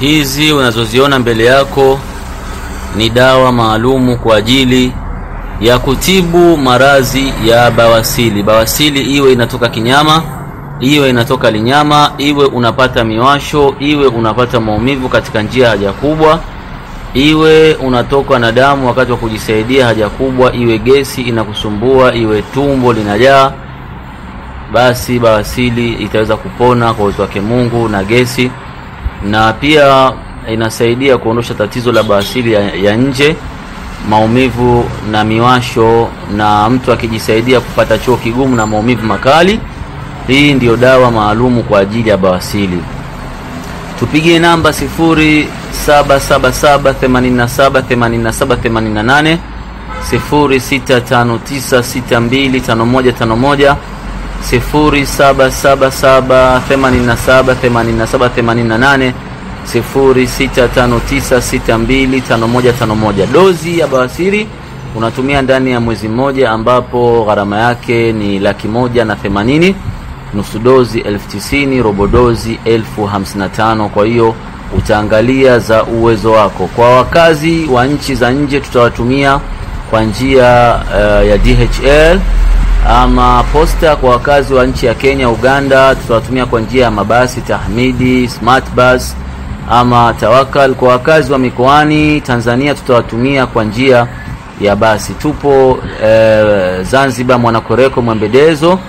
Hizi unazoziona mbele yako ni dawa maalumu kwa ajili ya kutibu maradhi ya bawasili. Bawasili iwe inatoka kinyama, iwe inatoka linyama, iwe unapata miwasho, iwe unapata maumivu katika njia haja kubwa, iwe unatoka na damu wakati wa kujisaidia haja kubwa, iwe gesi inakusumbua, iwe tumbo linajaa, basi bawasili itaweza kupona kwa uwezo wake Mungu na gesi. Na pia inasaidia kuondosha tatizo la bawasili ya nje, maumivu na miwasho, na mtu akijisaidia kupata choo kigumu na maumivu makali. Hii ndiyo dawa maalumu kwa ajili ya bawasili. Tupigie namba 0777878788, 0659625151, 0777878788, 0659625151. Dozi ya bawasili unatumia ndani ya mwezi mmoja, ambapo gharama yake ni 180,000, nusu dozi 90,000, robo dozi 55,000. Kwa hiyo utaangalia za uwezo wako. Kwa wakazi wa nchi za nje tutawatumia kwa njia ya DHL ama posta. Kwa wakazi wa nchi ya Kenya, Uganda tutawatumia kwa njia ya mabasi Tahmidi, Smart Bus ama Tawakal. Kwa wakazi wa mikoani Tanzania tutawatumia kwa njia ya basi. Tupo Zanzibar, Mwanakoreko, Mwembedezo,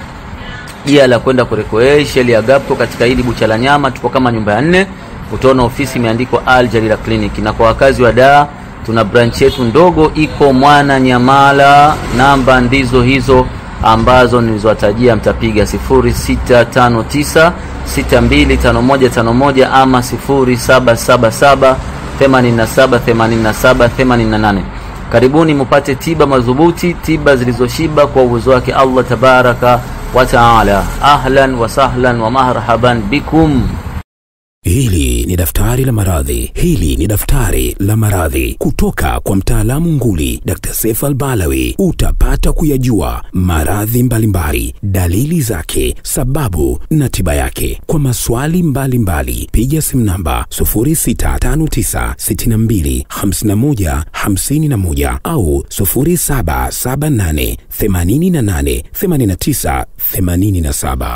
jia la kwenda Koreko Sheli Agapo, katika hili bucha la nyama. Tupo kama nyumba ya 4, utaona ofisi imeandikwa Al Jalila Clinic. Na kwa wakazi wa Dar tuna branch yetu ndogo iko Mwana Nyamala. Namba ndizo hizo ambazo nilizowatajia, mtapiga 0659625151 ama 0777878788. Karibuni mupate tiba madhubuti, tiba zilizoshiba kwa uwezo wake Allah tabaraka wa taala. Ahlan wa sahlan wa marhaban bikum. Hili ni daftari la maradhi. Hili ni daftari la maradhi kutoka kwa mtaalamu nguli Dr. Saif Al-Balawi. Utapata kuyajua maradhi mbalimbali, dalili zake, sababu na tiba yake. Kwa maswali mbalimbali piga simu namba 0659625151 au 0778888987.